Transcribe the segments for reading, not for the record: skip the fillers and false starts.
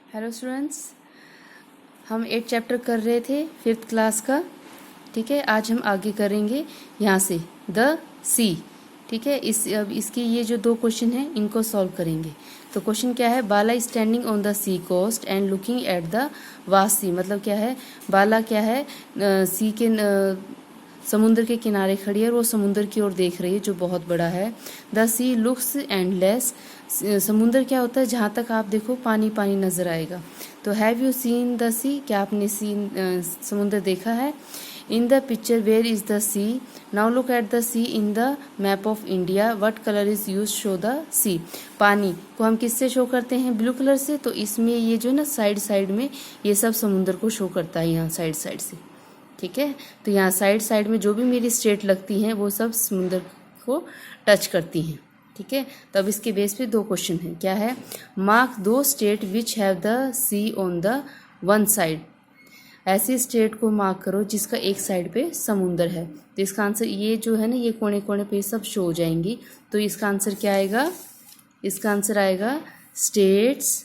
Hello students, हम 8 chapter कर रहे थे 5th क्लास का। ठीक है, आज हम आगे करेंगे यहाँ से द सी। ठीक है, अब इसके ये जो 2 क्वेश्चन हैं इनको सॉल्व करेंगे। तो क्वेश्चन क्या है, Bala standing on the sea coast and looking at the vast sea. मतलब क्या है, बाला क्या है, सी के समुद्र के किनारे खड़ी है और वो समुद्र की ओर देख रही है जो बहुत बड़ा है। The sea looks endless. समुद्र क्या होता है, जहाँ तक आप देखो पानी पानी नजर आएगा। तो have you seen the sea, क्या आपने समुद्र देखा है। In the picture where is the sea, now look at the sea in the map of India, what colour is use show the sea. पानी को हम किससे शो करते हैं, ब्लू कलर से। तो इसमें ये जो है ना साइड साइड में ये सब समुद्र को शो करता है, यहाँ साइड साइड से। ठीक है, तो यहाँ साइड साइड में जो भी मेरी स्टेट लगती हैं वो सब समुद्र को टच करती हैं। ठीक है, तो अब इसके बेस पे 2 क्वेश्चन हैं। क्या है, मार्क दो state which have the sea on the one side. ऐसी स्टेट को मार्क करो जिसका एक साइड पे समुंदर है। तो इसका आंसर ये जो है ना, ये कोने कोने पे सब शो हो जाएंगी। तो इसका आंसर क्या आएगा, इसका आंसर आएगा states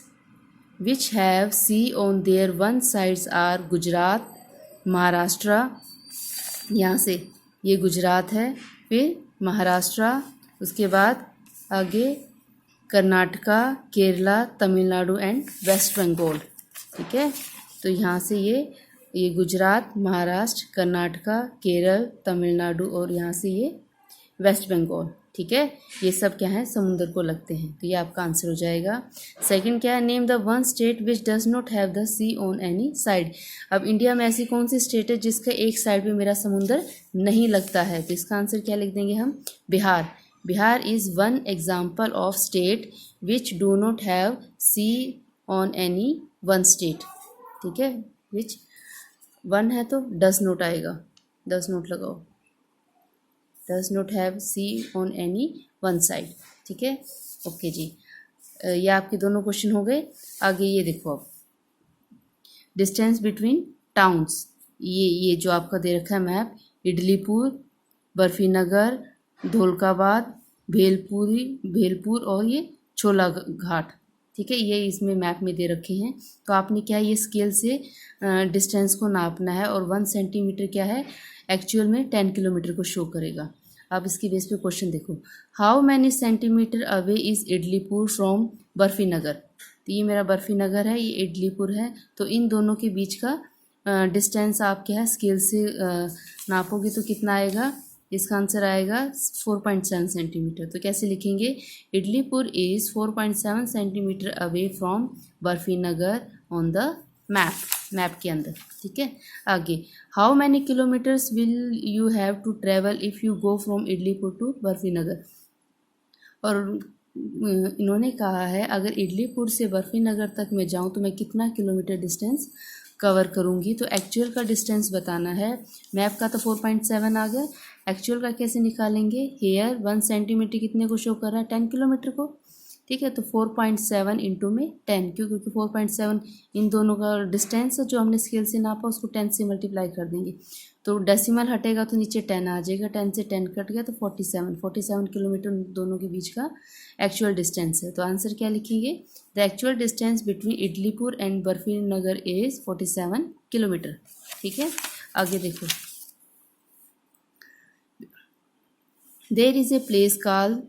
which have sea on their one sides are Gujarat, Maharashtra, यहाँ से ये गुजरात है, फिर महाराष्ट्र, उसके बाद आगे कर्नाटका, केरला, तमिलनाडु एंड वेस्ट बंगाल। ठीक है, तो यहाँ से ये गुजरात, महाराष्ट्र, कर्नाटका, केरल, तमिलनाडु और यहाँ से ये वेस्ट बंगाल। ठीक है, ये सब क्या है, समुद्र को लगते हैं। तो ये आपका आंसर हो जाएगा। सेकंड क्या है, name the one state which does not have the sea on any side. अब इंडिया में ऐसी कौन सी स्टेट है जिसका एक साइड पे मेरा समुद्र नहीं लगता है। तो इसका आंसर क्या लिख देंगे हम, Bihar. Bihar is one example of state which do not have sea on any one state. ठीक है, विच वन है तो डज नॉट आएगा, डज नॉट लगाओ, does not have sea on any one side. ठीक है, ओके जी, ये आपके दोनों क्वेश्चन हो गए। आगे ये देखो, अब डिस्टेंस बिटवीन टाउन्स, ये जो आपका दे रखा है मैप, इडलीपुर, बर्फीनगर, धौलकाबाद, भेलपुर और ये छोला घाट। ठीक है, ये इसमें मैप में दे रखे हैं। तो आपने क्या है, ये स्केल से डिस्टेंस को नापना है और 1 सेंटीमीटर क्या है, एक्चुअल में 10 किलोमीटर को शो करेगा। अब इसकी बेस पे क्वेश्चन देखो, how many centimetre away is Idlipur from Barfinagar. तो ये मेरा बर्फीनगर है, ये इडलीपुर है। तो इन दोनों के बीच का डिस्टेंस आप क्या है, स्केल से नापोगे तो कितना आएगा, इसका आंसर आएगा 4.7 सेंटीमीटर। तो कैसे लिखेंगे, Idlipur is 4.7 centimetre away from Barfinagar on the map के अंदर। ठीक है, आगे how many kilometres will you have to travel if you go from Idlipur to Barfinagar. और इन्होंने कहा है अगर इडलीपुर से बर्फीनगर तक मैं जाऊं तो मैं कितना किलोमीटर डिस्टेंस कवर करूंगी। तो एक्चुअल का डिस्टेंस बताना है, मैप का तो 4.7 आ गया, एक्चुअल का कैसे निकालेंगे। हेयर 1 सेंटीमीटर कितने को शो कर रहा है, 10 किलोमीटर को। ठीक है, तो 4.7 इंटू में 10, क्योंकि 4.7 इन दोनों का डिस्टेंस है जो हमने स्केल से नापा, उसको 10 से मल्टीप्लाई कर देंगे। तो डेसिमल हटेगा तो नीचे 10 आ जाएगा, 10 से 10 कट गया तो 47 किलोमीटर दोनों के बीच का एक्चुअल डिस्टेंस है। तो आंसर क्या लिखेंगे, the actual distance between Idlipur and Barfinagar is 47 kilometre. ठीक है, आगे देखो, there is a place called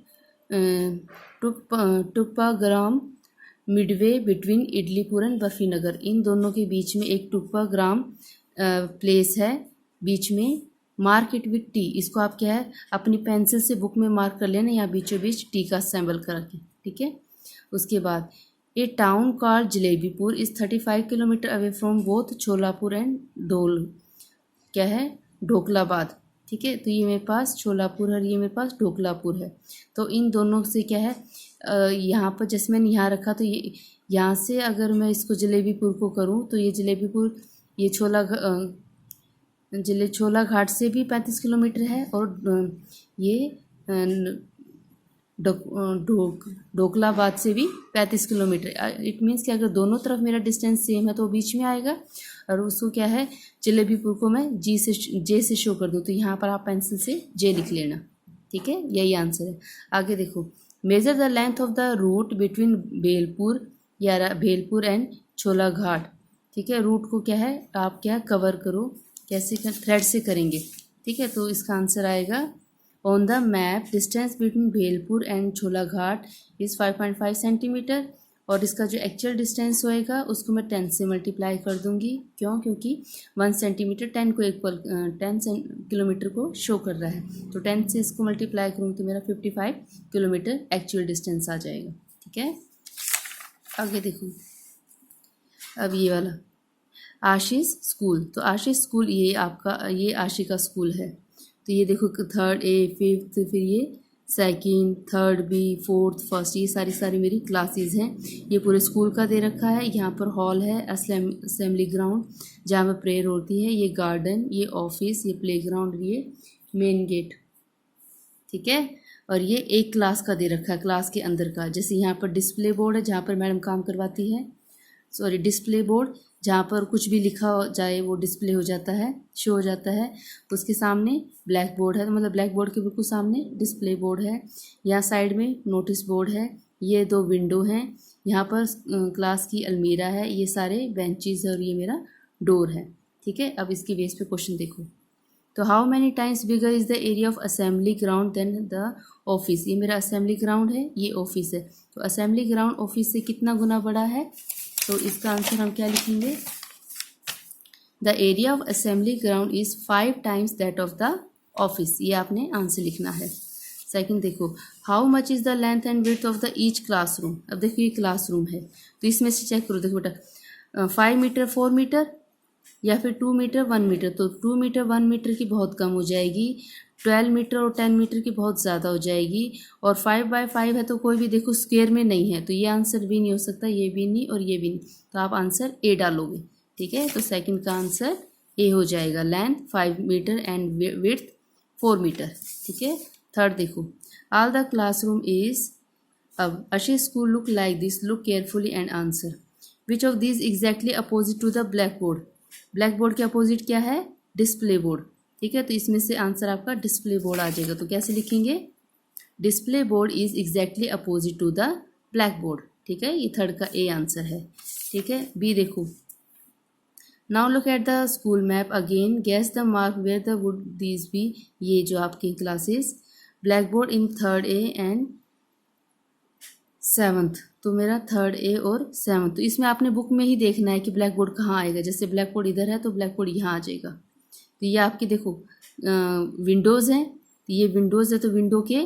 Tuppagram midway between Idlipur and Barfinagar. इन दोनों के बीच में एक टुप्पाग्राम प्लेस है, बीच में मार्क इट विथ टी। इसको आप क्या है, अपनी पेंसिल से बुक में मार्क कर लेना, यहाँ बीचों बीच टी का सिंबल करा के। ठीक है, उसके बाद a town called Jalebipur is 35 kilometre away from both Cholapur and क्या है, ढोकलाबाद। ठीक है, तो ये मेरे पास छोलापुर है, ये मेरे पास ढोकलापुर है। तो इन दोनों से क्या है, यहाँ पर जैसे मैंने यहाँ रखा, तो ये यहाँ से अगर मैं इसको जलेबीपुर को करूँ तो ये जलेबीपुर, ये छोला घाट से भी 35 किलोमीटर है और ये ढोकलाबाद से भी 35 किलोमीटर। इट मीन्स कि अगर दोनों तरफ मेरा डिस्टेंस सेम है तो बीच में आएगा। और उसको क्या है, जलेबीपुर को मैं जे से शो कर दूँ, तो यहाँ पर आप पेंसिल से जे लिख लेना। ठीक है, यही आंसर है। आगे देखो, measure the length of the route between Bhelpur and Chola Ghat, ठीक है। रूट को क्या है, आप क्या कवर करो, कैसे थ्रेड से करेंगे, ठीक है। तो इसका आंसर आएगा on the map distance between Bhelpur and Chola Ghat is 5.5 centimetre. और इसका जो एक्चुअल डिस्टेंस होएगा उसको मैं 10 से मल्टीप्लाई कर दूंगी। क्यों? क्योंकि 1 सेंटीमीटर 10 को इक्वल 10 किलोमीटर को शो कर रहा है। तो 10 से इसको मल्टीप्लाई करूँगी तो मेरा 55 किलोमीटर एक्चुअल डिस्टेंस आ जाएगा, ठीक है। आगे देखो, अब ये वाला आशीष स्कूल। तो आशीष स्कूल ये आपका, ये आशी का स्कूल है। तो ये देखो 3rd A, 5th, फिर ये 2nd, 3rd B, 4th, 1st, ये सारी मेरी क्लासेस हैं। ये पूरे स्कूल का दे रखा है। यहाँ पर हॉल है, असेंबली ग्राउंड जहाँ पर प्रेयर होती है, ये गार्डन, ये ऑफिस, ये प्लेग्राउंड, ये मेन गेट, ठीक है। और ये एक क्लास का दे रखा है, क्लास के अंदर का। जैसे यहाँ पर डिस्प्ले बोर्ड है जहाँ पर मैडम काम करवाती है, सॉरी डिस्प्ले बोर्ड जहाँ पर कुछ भी लिखा हो जाए वो डिस्प्ले हो जाता है, शो हो जाता है। उसके सामने ब्लैक बोर्ड है, तो मतलब ब्लैक बोर्ड के बिल्कुल सामने डिस्प्ले बोर्ड है। यहाँ साइड में नोटिस बोर्ड है, ये 2 विंडो हैं। यहाँ पर क्लास की अलमीरा है, ये सारे बेंचेस है और ये मेरा डोर है, ठीक है। अब इसके बेस पे क्वेश्चन देखो। तो how many times bigger is the area of assembly ground than the office. ये मेरा असेंबली ग्राउंड है, ये ऑफिस है। तो असेंबली ग्राउंड ऑफिस से कितना गुना बड़ा है? तो इसका आंसर हम क्या लिखेंगे? The area of assembly ground is 5 times that of the office. ये आपने आंसर लिखना है। सेकंड देखो, how much is the length and width of the each classroom. अब देखो ये क्लासरूम है, तो इसमें से चेक करो। देखो बेटा 5 मीटर 4 मीटर या फिर 2 मीटर 1 मीटर। तो 2 मीटर 1 मीटर की बहुत कम हो जाएगी, 12 मीटर और 10 मीटर की बहुत ज़्यादा हो जाएगी। और 5/5 है तो कोई भी देखो स्क्वायर में नहीं है, तो ये आंसर भी नहीं हो सकता, ये भी नहीं और ये भी नहीं। तो आप आंसर ए डालोगे, ठीक है। तो सेकंड का आंसर ए हो जाएगा, length 5 metre and width 4 metre, ठीक है। थर्ड देखो, ऑल द क्लासरूम इज, अब अशी school look like this, look carefully and answer which of this exactly opposite to the black board. Black board के अपोजिट क्या है? डिस्प्ले बोर्ड, ठीक है। तो इसमें से आंसर आपका डिस्प्ले बोर्ड आ जाएगा। तो कैसे लिखेंगे? Display board is exactly opposite to the black board, ठीक है। ये थर्ड का ए आंसर है, ठीक है। बी देखो, now look at the school map again, guess the mark where the would these be. ये जो आपकी classes, black board in 3rd A and 7th। तो मेरा 3rd A और 7th। तो इसमें आपने बुक में ही देखना है कि ब्लैक बोर्ड कहाँ आएगा। जैसे ब्लैक बोर्ड इधर है तो ब्लैक बोर्ड यहाँ आ जाएगा। तो ये आपकी देखो विंडोज़ हैं, तो ये विंडोज़ है तो विंडो के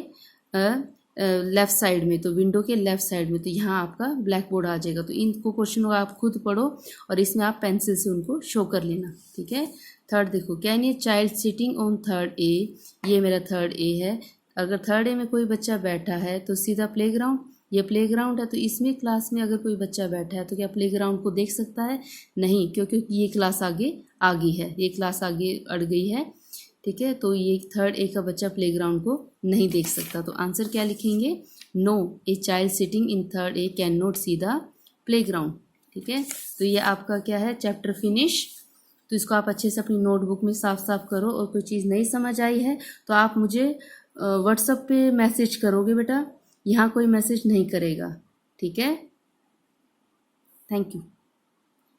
लेफ़्ट साइड में, तो विंडो के लेफ़्ट साइड में, तो यहाँ आपका ब्लैक बोर्ड आ जाएगा। तो इनको क्वेश्चन को आप खुद पढ़ो और इसमें आप पेंसिल से उनको शो कर लेना, ठीक है। थर्ड देखो, can a child sitting on 3rd A। ये मेरा 3rd A है। अगर 3rd A में कोई बच्चा बैठा है तो सीधा प्लेग्राउंड, ये प्लेग्राउंड है। तो इसमें क्लास में अगर कोई बच्चा बैठा है तो क्या प्लेग्राउंड को देख सकता है? नहीं, क्योंकि ये क्लास आगे आ गई है, ये क्लास आगे अड़ गई है, ठीक है। तो ये 3rd A का बच्चा प्लेग्राउंड को नहीं देख सकता। तो आंसर क्या लिखेंगे? No, a child sitting in 3rd A can not see the playground, ठीक है। तो ये आपका क्या है, चैप्टर फिनिश। तो इसको आप अच्छे से अपनी नोटबुक में साफ साफ करो। और कोई चीज़ नहीं समझ आई है तो आप मुझे व्हाट्सएप पे मैसेज करोगे बेटा, यहाँ कोई मैसेज नहीं करेगा, ठीक है। Thank you.